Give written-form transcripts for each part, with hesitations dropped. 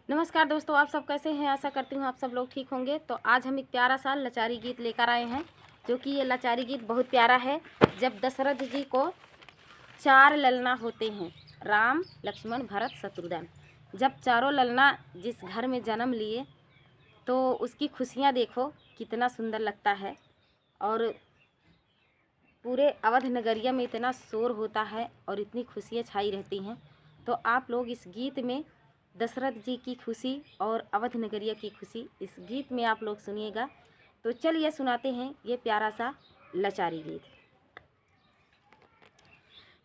नमस्कार दोस्तों, आप सब कैसे हैं। आशा करती हूँ आप सब लोग ठीक होंगे। तो आज हम एक प्यारा सा लाचारी गीत लेकर आए हैं, जो कि ये लाचारी गीत बहुत प्यारा है। जब दशरथ जी को 4 ललना होते हैं, राम लक्ष्मण भरत शत्रुघ्न, जब चारों ललना जिस घर में जन्म लिए तो उसकी खुशियाँ देखो कितना सुंदर लगता है। और पूरे अवध नगरिया में इतना शोर होता है और इतनी खुशियाँ छाई रहती हैं। तो आप लोग इस गीत में दशरथ जी की खुशी और अवध नगरिया की खुशी इस गीत में आप लोग सुनिएगा। तो चलिए सुनाते हैं ये प्यारा सा लाचारी गीत।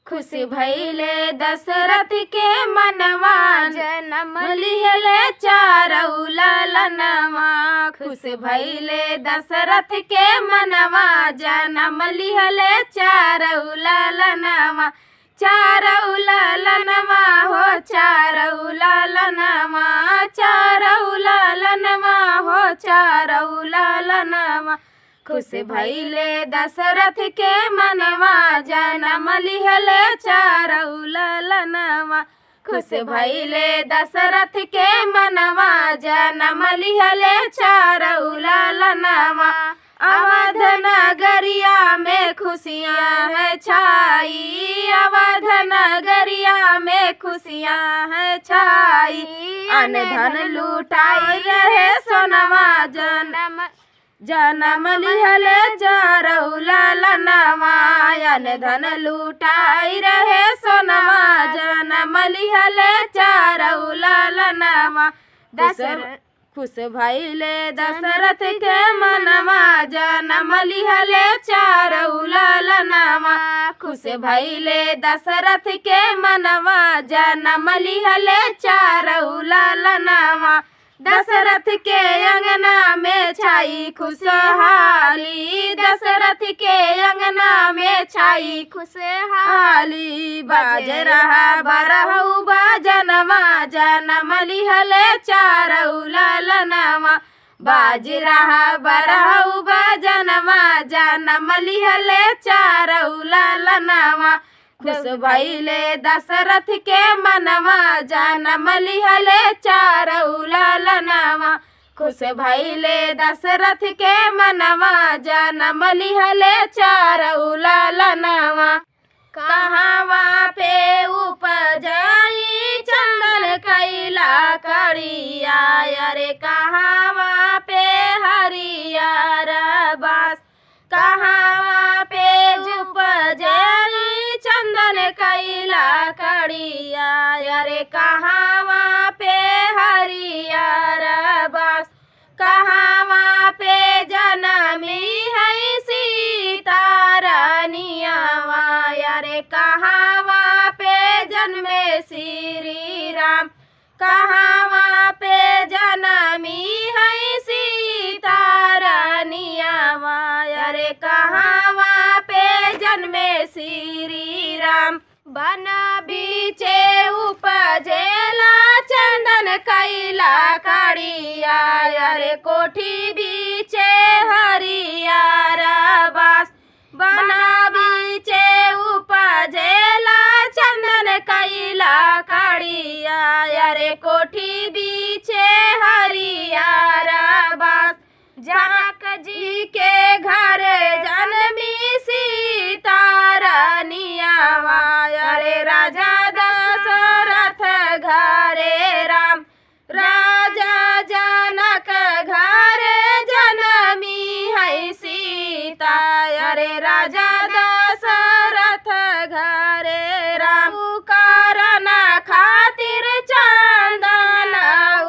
खुश भइले दशरथ के मनवा, जन्म लिहले चारऊ ललनवा। खुश भइले दशरथ के मनवा, जन्म लिहले चारऊ ललनवा। चारऊ ललनवा हो चारऊ ललनवा, चारऊ ललनवा हो चारऊ ललनवा। खुश भइले दशरथ के मनवा, जन्म लिहले चारऊ ललनवा। खुश भइले दशरथ के मनवा, जन्म लिहले चारऊ ललनवा। अवध नगरिया में खुशियाँ है छाई, अवध नगरिया में खुशियाँ है छाई। अन्न धन लूटाई रहे सोनवा, जन्म लिहले चारऊ ललनवा। अन्न धन लूटाई रहे सोनवा, जन्म लिहले चारऊ ललनवा। खुश भइले दशरथ के मनवा, जन्म लिहले चारऊ ललनवा। खुश भइले दशरथ के मनवा, जन्म लिहले चारऊ ललनवा। दशरथ के अंगना में छाई खुशहाली, दशरथ के अंगना में छाई खुशहाली। बाज रहा बरहु बाजनवा, जन्म लिहले चारऊ ललनवा। बाज रहा बरहु बाजनवा, जन्म लिहले चारऊ ललनवा। खुश भइले दशरथ के मनवा, जन्म लिहले चारऊ ललनवा। खुश भइले दशरथ के मनवा, जन्म लिहले चारऊ ललनवा। कहवा पे उपजाई चंदन कैला कड़िया, अरे कहवा पे हरियर बास। कहवा पे उपजाई चंदन कैला कड़िया, अरे कहवा पे हरियर बास। कहवा पे जनमी है सीता रानियावा, अरे कहवा पे जन्मे श्री राम। कहवा पे जनमी है सीता रानियावा, अरे कहवा पे जन्मे श्री राम। बन बीचे उपजेला चंदन कैला कड़िया, अरे कोठी बीचे हरियर बास। बन बीचे उपजेला चंदन कैला कड़िया, अरे कोठी बीचे हरियर बास। जनक जी के घर जन्मी सीता रानियावा, अरे राजा दशरथ घरे राम। राजा जनक घरे जन्मी है सीता, अरे राजा दशरथ घरे राम। कारण खातिर चंदन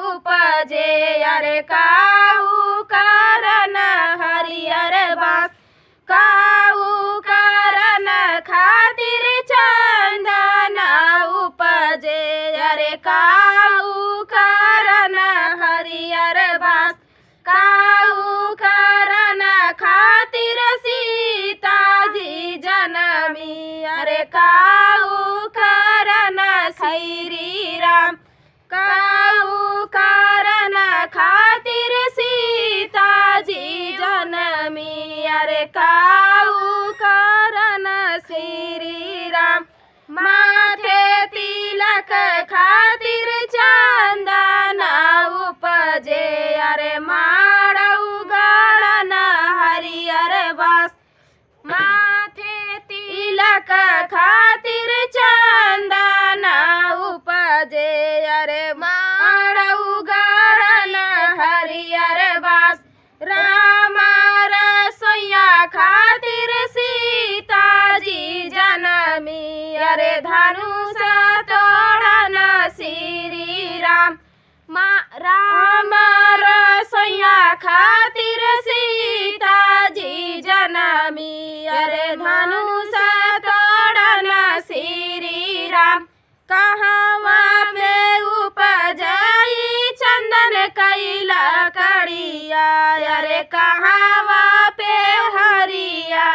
उपजे, अरे काऊ कारण हरियर बास। काऊ कारण खातिर चंदन उपजे, अरे काऊ कारण हरियर बास। काऊ कारण खातिर सीता जी जनमी, अरे काऊ कारण श्री राम। काऊ कारण खातिर सीता जी जनमी, अरे काऊ कारण श्री राम। माथे तिलक खातिर चंदना धनुष तोड़न श्री राम। राम रसोइया खातिर सीता जी जनमी, अरे धनुष तोड़न श्री राम। कहवा पे उपजाई चंदन कैला कड़िया, अरे कहवा पे हरिया